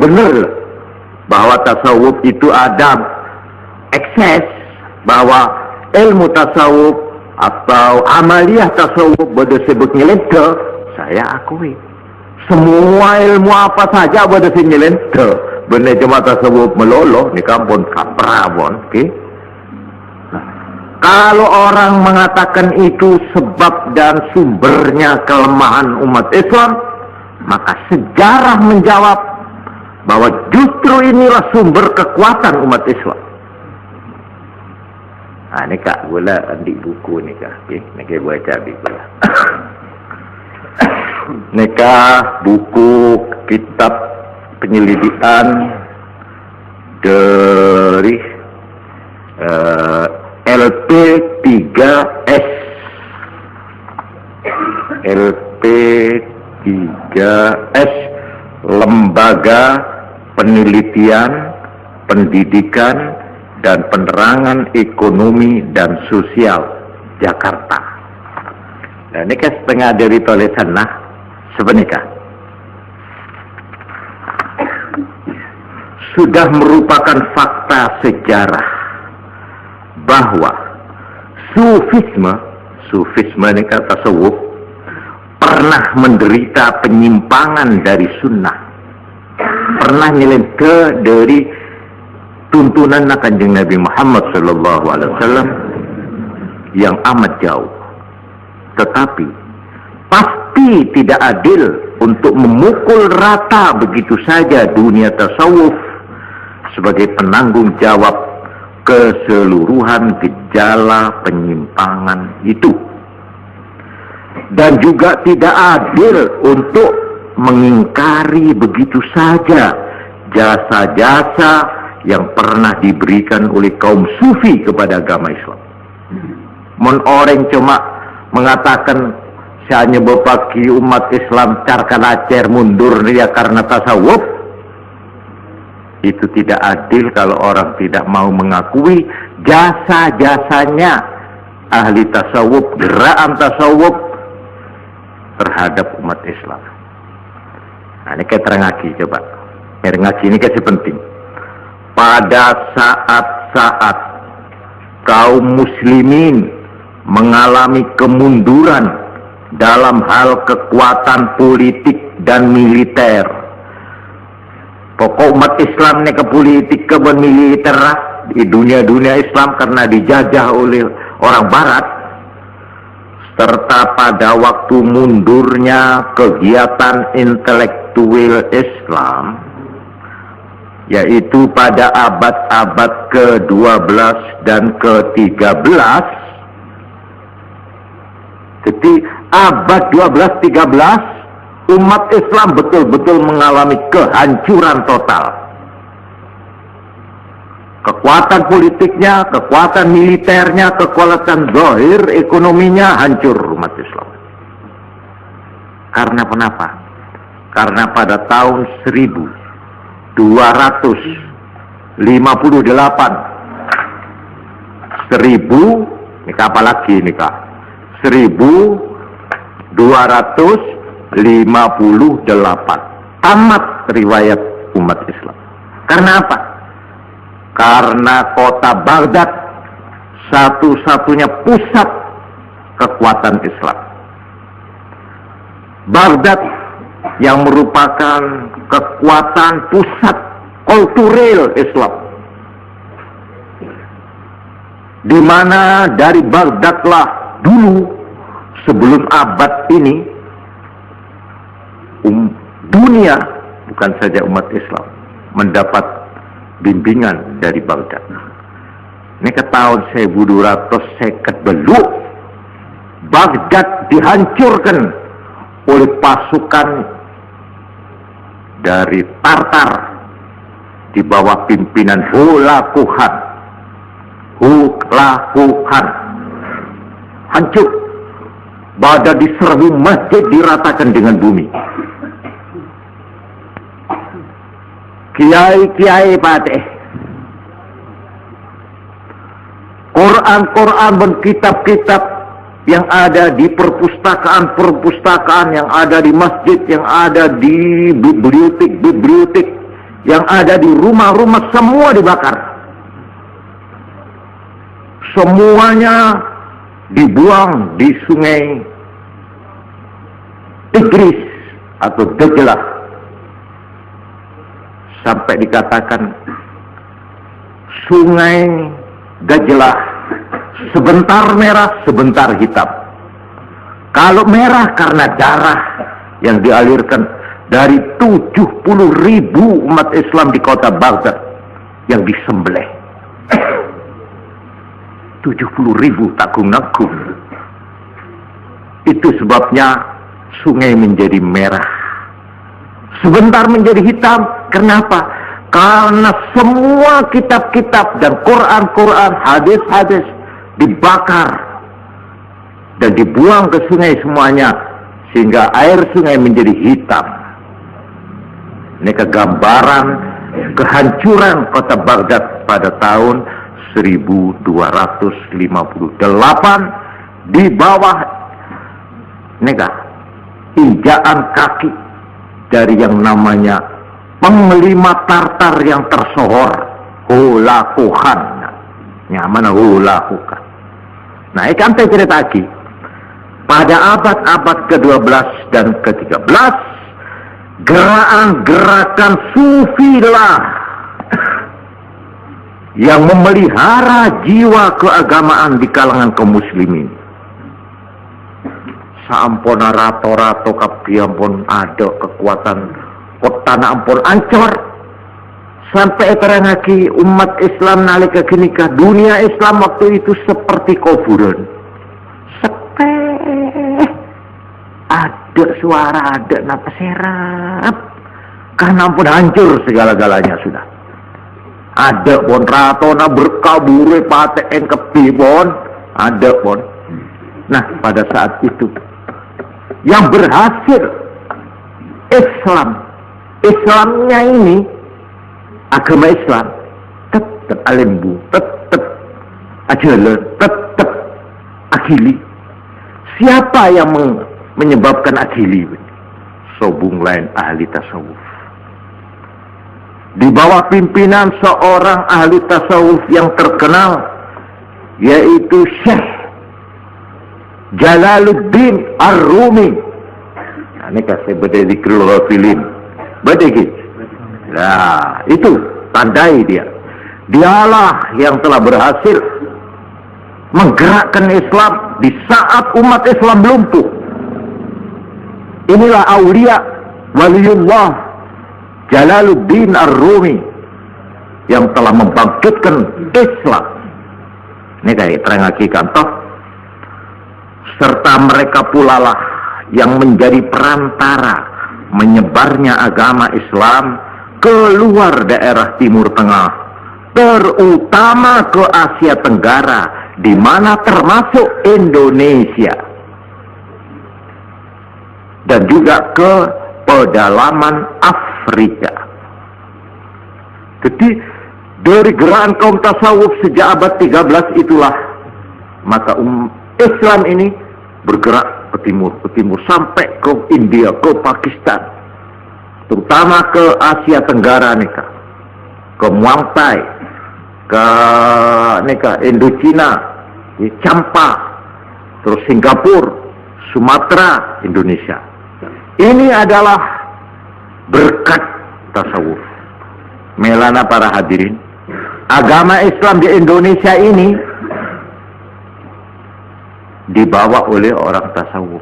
benar bahwa tasawuf itu ada ekses, bahwa ilmu tasawuf atau amaliyah tasawuf pada sebut nyelente, saya akui. Semua ilmu apa saja pada si nyelente, benar cuma tasawuf meloloh ni kampun kaprabon, okay? Kalau orang mengatakan itu sebab dan sumbernya kelemahan umat Islam, maka sejarah menjawab bahwa justru inilah sumber kekuatan umat Islam. Nah, ini kak gula di buku ni kak, okay? Ni kak baca di gula. Ni kak buku kitab penyelidikan dari LP3S. LP3S, Lembaga Penelitian, Pendidikan dan Penerangan Ekonomi dan Sosial Jakarta. Nah, ini kan setengah dari tulisan nah sebenarnya sudah merupakan fakta sejarah bahwa sufisme ini kan tasawuf, pernah menderita penyimpangan dari sunnah, pernah nyelengke dari tuntunan Kanjeng Nabi Muhammad SAW yang amat jauh. Tetapi pasti tidak adil untuk memukul rata begitu saja dunia tasawuf sebagai penanggung jawab keseluruhan gejala penyimpangan itu, dan juga tidak adil untuk mengingkari begitu saja jasa-jasa yang pernah diberikan oleh kaum sufi kepada agama Islam. Mun orang cuma mengatakan hanya bapaki umat Islam carkan acer mundur ya karena tasawuf, itu tidak adil kalau orang tidak mau mengakui jasa-jasanya ahli tasawuf, gerakan tasawuf terhadap umat Islam. Nah, ini kita terangaki coba. Terangaki ini kasih penting. Pada saat-saat kaum muslimin mengalami kemunduran dalam hal kekuatan politik dan militer, pokok umat Islam ini ke politik ke militer di dunia Islam karena dijajah oleh orang Barat, serta pada waktu mundurnya kegiatan intelektual Islam, yaitu pada abad-abad ke-12 dan ke-13. Jadi abad 12-13 umat Islam betul-betul mengalami kehancuran total. Kekuatan politiknya, kekuatan militernya, kekuatan zahir ekonominya hancur umat Islam. Karena kenapa? Karena pada tahun 1258 ini apa lagi ini kak? 1258 tamat riwayat umat Islam. Karena apa? Karena kota Baghdad satu-satunya pusat kekuatan Islam. Baghdad yang merupakan kekuatan pusat kultural Islam, di mana dari Baghdadlah dulu sebelum abad ini dunia, bukan saja umat Islam, mendapat bimbingan dari Baghdad. Ini ke tahun 1252 Baghdad dihancurkan oleh pasukan dari Tartar di bawah pimpinan Hulagu Khan. Hancur. Baghdad diserbu, masjid diratakan dengan bumi. Kiai-kiai patih, Quran dan kitab-kitab yang ada di perpustakaan yang ada di masjid, yang ada di bibliotek yang ada di rumah-rumah semua dibakar. Semuanya dibuang di sungai Tigris atau Dajlah, sampai dikatakan sungai Dajlah sebentar merah, sebentar hitam. Kalau merah karena darah yang dialirkan dari 70.000 umat Islam di kota Baghdad yang disembelih. 70.000 takung-nakung. Itu sebabnya sungai menjadi merah. Sebentar menjadi hitam. Kenapa? Karena semua kitab-kitab dan Quran-Quran, hadis-hadis dibakar dan dibuang ke sungai semuanya, sehingga air sungai menjadi hitam. Ini kegambaran kehancuran kota Baghdad pada tahun 1258 di bawah injaan kaki dari yang namanya penglima Tartar yang tersohor, Hulagu Khan. Nyaman Hulagu Khan. Nah, ikan saya cerita lagi. Pada abad-abad ke-12 dan ke-13, gerakan Sufilah yang memelihara jiwa keagamaan di kalangan kaum muslimin. Saampuna rato-rato kabeh ampun ada kekuatan kotana ampun ancor. Sampai terangaki umat Islam nalika kenika dunia Islam waktu itu seperti kuburan. Sepeh. Ada suara, ada napas serap. Karena ampun hancur segala-galanya sudah. Ada pun ratona berkabure paten kebibon, ada pun. Nah, pada saat itu yang berhasil Islamnya ini, agama Islam tetap alembu, tetap ajalan, tetap akili. Siapa yang menyebabkan akili? Sobung lain ahli tasawuf. Di bawah pimpinan seorang ahli tasawuf yang terkenal, yaitu Syekh Jalaluddin Ar-Rumi. Nah, ini kasih beda di filin. Beda gitu. Nah, itu tandai dia. Dialah yang telah berhasil menggerakkan Islam di saat umat Islam lumpuh. Inilah aulia waliullah Jalaluddin Ar-Rumi yang telah membangkitkan Islam. Ini kayak terangaki kantor. Serta mereka pula lah yang menjadi perantara menyebarnya agama Islam keluar daerah Timur Tengah, terutama ke Asia Tenggara, di mana termasuk Indonesia, dan juga ke pedalaman Afrika. Jadi dari gerakan kaum tasawuf sejak abad 13 itulah maka Islam ini bergerak ke timur sampai ke India, ke Pakistan, terutama ke Asia Tenggara nih kak, ke Muang Thai, ke Indochina, Champa, terus Singapura, Sumatera, Indonesia. Ini adalah berkat tasawuf. Melana para hadirin, agama Islam di Indonesia ini dibawa oleh orang tasawuf.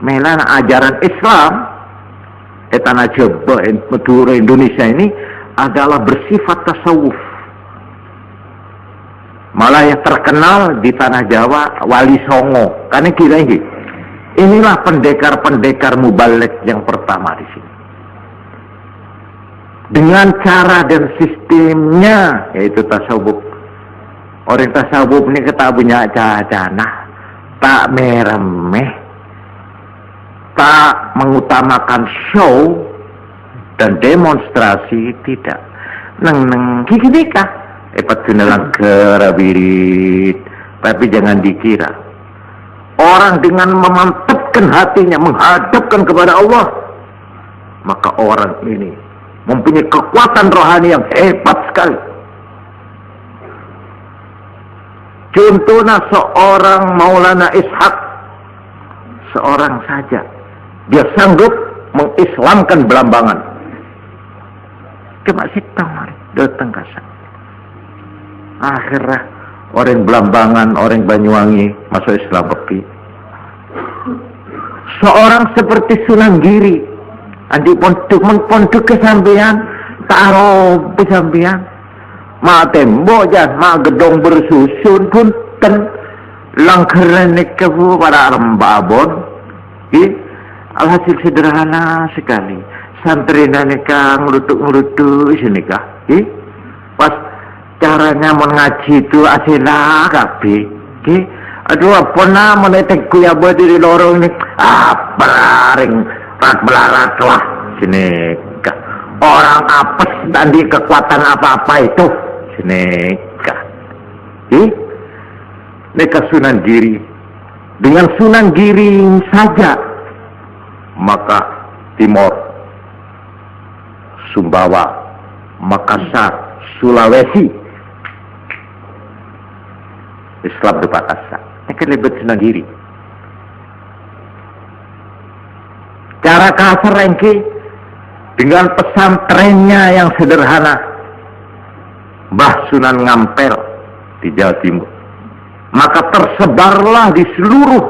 Melana ajaran Islam etana jeba Madura Indonesia ini adalah bersifat tasawuf. Malah yang terkenal di tanah Jawa Wali Songo. Karena kira ini, inilah pendekar-pendekar mubalek yang pertama di sini. Dengan cara dan sistemnya, yaitu tasawuf. Orang tasawuf ini kita punya cahana, tak meremeh, tak mengutamakan show dan demonstrasi, tidak. Neng kiki nikah, patgunalang kerabirit, tapi jangan dikira orang dengan memantapkan hatinya menghadapkan kepada Allah, maka orang ini mempunyai kekuatan rohani yang hebat sekali. Contohnya seorang Maulana Ishaq, seorang saja dia sanggup mengislamkan Belambangan. Cuma sitang datang ke sana. Akhirnya orang Belambangan, orang Banyuwangi masuk Islam kopi. Seorang seperti Sunan Giri, andi pondok ke sampean, taruh ke sampean, ma tembok jan, ma gedong bersusun punten, langkeran kebu para rembabon, alhasil sederhana sekali. Santrina nikah ngelutuk sini kah, pas caranya mengaji itu asilah kapi, aduh apa nama menetek kuya berdiri lorong ini, beraring rat belarat lah sini kah. Orang apes dan di kekuatan apa-apa itu sini kah. Nikah Sunan Giri, dengan Sunan Giri saja maka Timor, Sumbawa, Makassar, Sulawesi Islam berpatasa. Ini kan lebih Sunan Giri. Cara kasar rengki dengan pesantrennya yang sederhana, Mbah Sunan Ngampel di Jawa Timur, maka tersebarlah di seluruh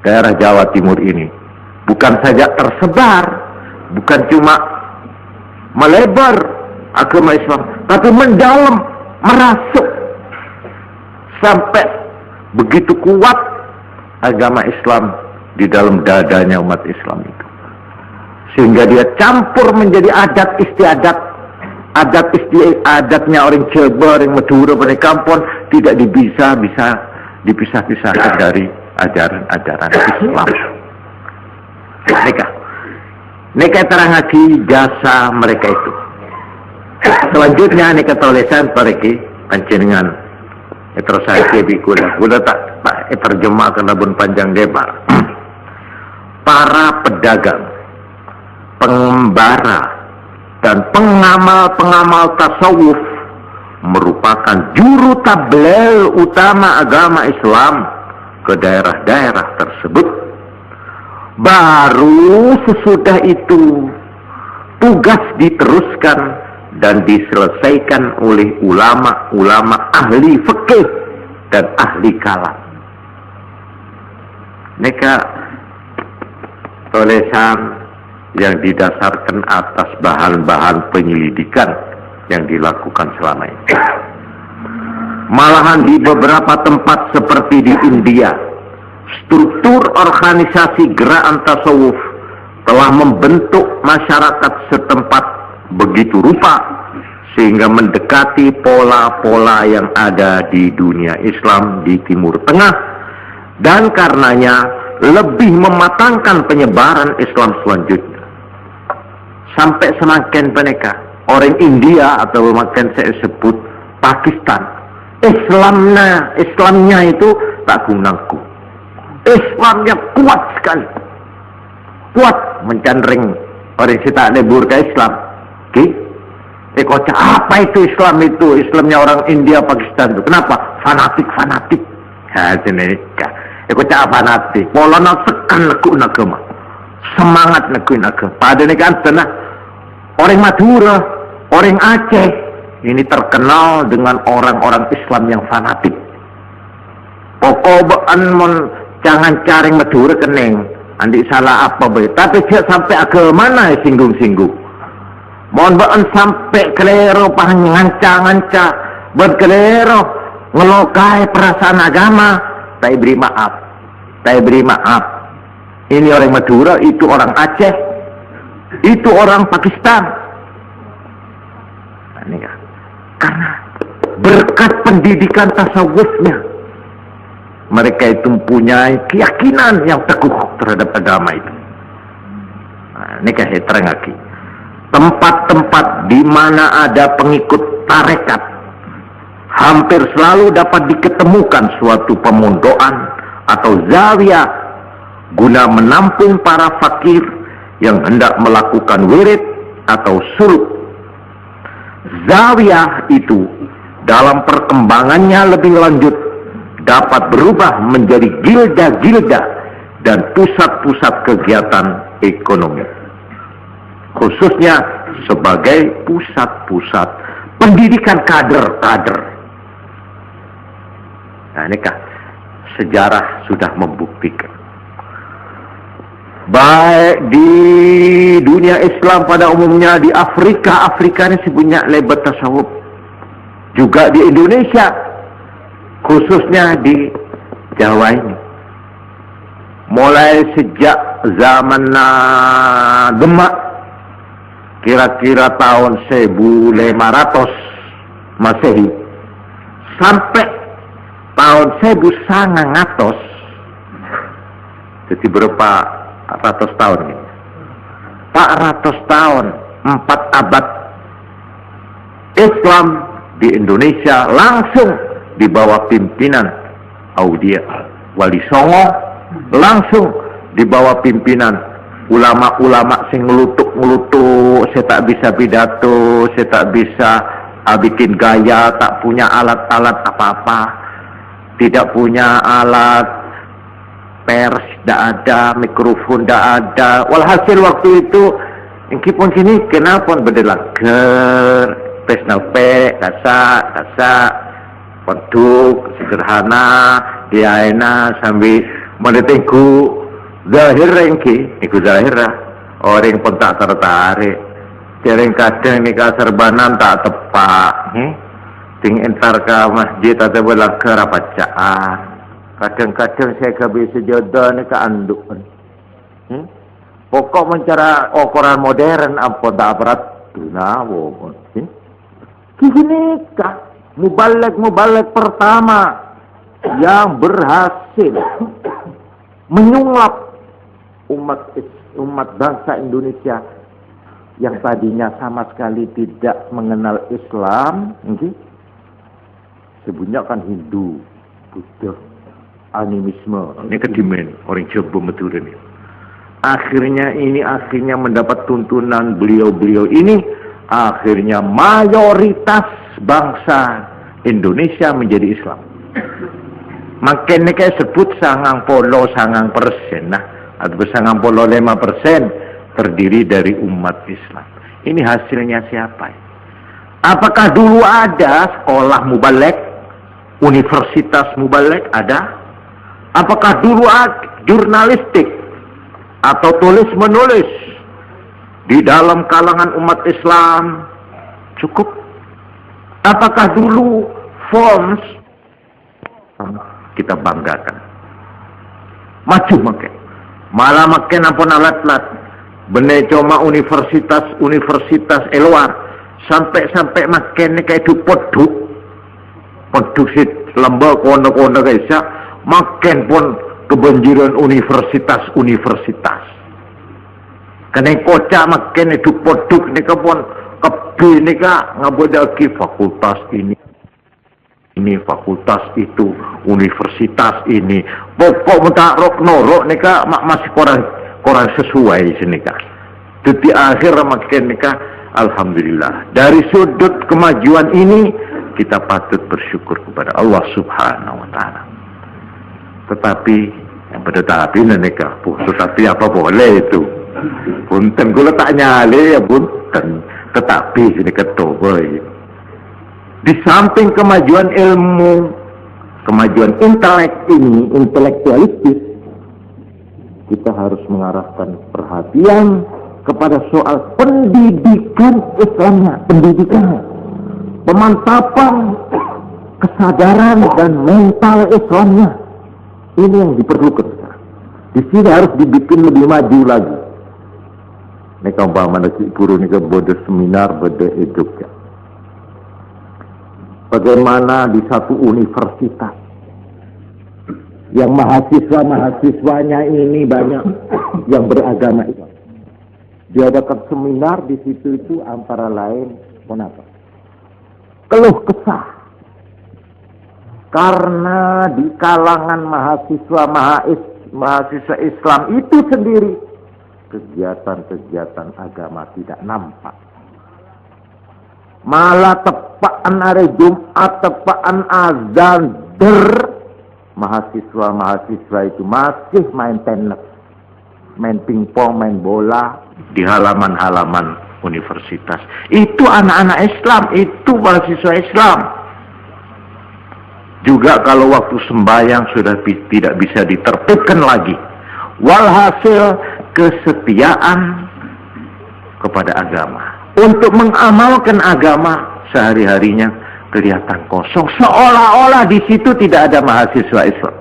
daerah Jawa Timur ini. Bukan saja tersebar, bukan cuma melebar agama Islam, tapi mendalam, merasuk sampai begitu kuat agama Islam di dalam dadanya umat Islam itu, sehingga dia campur menjadi adat istiadat, adatnya orang Jawa, orang Madura, orang Kampung, tidak dipisah-pisahkan dari ajaran-ajaran Islam. Mereka terangati jasa mereka itu. Selanjutnya mereka tulisan pergi panjenengan terus saya gula tak terjemah ke labun panjang lebar. Para pedagang, pengembara, dan pengamal-pengamal tasawuf merupakan juru tabligh utama agama Islam ke daerah-daerah tersebut. Baru sesudah itu tugas diteruskan dan diselesaikan oleh ulama-ulama ahli fikih dan ahli kalam. Mereka tulisan yang didasarkan atas bahan-bahan penyelidikan yang dilakukan selama ini. Malahan di beberapa tempat seperti di India, struktur organisasi gerakan tasawuf telah membentuk masyarakat setempat begitu rupa sehingga mendekati pola-pola yang ada di dunia Islam di Timur Tengah, dan karenanya lebih mematangkan penyebaran Islam selanjutnya. Sampai semakin mereka orang India atau makin saya sebut Pakistan, Islamnya itu tak gunaku. Islamnya kuat sekali, kuat mencandring orang kita lebur ke Islam. Kocak apa itu Islam itu? Islamnya orang India, Pakistan itu. Kenapa? Fanatik. Kocak fanatik. Pola sekan nekuk agama, semangat nekuk agama. Padahal ini kan tenang. Orang Madura, orang Aceh ini terkenal dengan orang-orang Islam yang fanatik. Pokoknya jangan caring Madura kening, andi salah apa baik. Tapi dia sampai agama mana singgung-singgung. Mohon baan sampai kelero nganca-nganca berkelero ngelokai perasaan agama, tak beri maaf. Ini orang Madura, itu orang Aceh, itu orang Pakistan. Ini kan karena berkat pendidikan tasawufnya, mereka itu mempunyai keyakinan yang teguh terhadap agama itu. Ini kan terang lagi. Tempat-tempat di mana ada pengikut tarekat hampir selalu dapat diketemukan suatu pemondokan atau zawiyah guna menampung para fakir yang hendak melakukan wirid atau suluk. Zawiyah itu dalam perkembangannya lebih lanjut dapat berubah menjadi gilda-gilda dan pusat-pusat kegiatan ekonomi, khususnya sebagai pusat-pusat pendidikan kader-kader. Nah, inikah sejarah sudah membuktikan. Baik di dunia Islam pada umumnya, di Afrika ini sebenarnya lebat tasawuf. Juga di Indonesia, khususnya di Jawa ini. Mulai sejak zaman Demak, kira-kira tahun 1500 Masehi, sampai tahun 1900, jadi berapa ratus tahun ini? 400 tahun, 4 abad, Islam di Indonesia langsung di bawah pimpinan Aulia Wali Songo, langsung di bawah pimpinan ulama-ulama sing ngelutuk-ngelutuk, saya tak bisa pidato, saya tak bisa bikin gaya, tak punya alat-alat apa-apa, tidak punya alat pers, tidak ada mikrofon, tidak ada. Walhasil waktu itu pun kini kenapa berdelager personal pe kasak penduk sederhana diaina sambil mendetingku zahir rengki iku zahir orang pun tak tertarik. Sering kadang nikah serbanan tak tepak ting entar ke masjid atau belager bacaan. Kadang-kadang saya gak bisa jodoh ni ke anduk. Pokok mencari ukuran modern apa tak berat tunawo. Kini kah mubalek pertama yang berhasil menyulap umat bangsa Indonesia yang tadinya sama sekali tidak mengenal Islam, sebenarnya kan Hindu, Buddha, animisme. Ini kedimen orang Jawa Madura ini. Akhirnya mendapat tuntunan beliau-beliau ini. Akhirnya mayoritas bangsa Indonesia menjadi Islam. Makanya kayak sebut 90% nah, atau 95% terdiri dari umat Islam. Ini hasilnya siapa? Apakah dulu ada sekolah mubalek, universitas mubalek ada? Apakah dulu ada jurnalistik atau tulis menulis di dalam kalangan umat Islam cukup? Apakah dulu forms kita banggakan? Maju makin, malah makin ampun alat-alat. Bener cuma universitas luar sampai makin kayak du poduk si lembah kono guys ya, makin pun kebanjiran universitas. Kena kocak makin itu poduk ni pun kebi ni ngabodaki fakultas ini fakultas itu, universitas ini. Pokok minta rok norok ni masih kurang sesuai sini kak. Di akhir makin ni alhamdulillah. Dari sudut kemajuan ini kita patut bersyukur kepada Allah Subhanahu Wa Taala. Tetapi tetapi apa boleh itu? Punten kula tak nyale ya punten. Tetapi sini ketoboy. Di samping kemajuan ilmu, kemajuan intelektualistis, kita harus mengarahkan perhatian kepada soal pendidikan Islamnya, pemantapan kesadaran dan mental Islamnya. Ini yang diperlukan. Di sini harus dibikin lebih maju lagi. Ini umpama guru ini bodo seminar bodo edukasi. Bagaimana di satu universitas yang mahasiswanya ini banyak yang beragama Islam. Diadakan seminar di situ itu antara lain kenapa? Keluh kesah. Karena di kalangan mahasiswa Islam itu sendiri kegiatan-kegiatan agama tidak nampak. Malah tepaan hari Jumat, tepaan azan, mahasiswa-mahasiswa itu masih main tenis, main pingpong, main bola di halaman-halaman universitas. Itu anak-anak Islam, itu mahasiswa Islam. Juga kalau waktu sembahyang sudah tidak bisa ditertibkan lagi. Walhasil kesetiaan kepada agama. Untuk mengamalkan agama sehari-harinya kelihatan kosong. Seolah-olah di situ tidak ada mahasiswa Islam.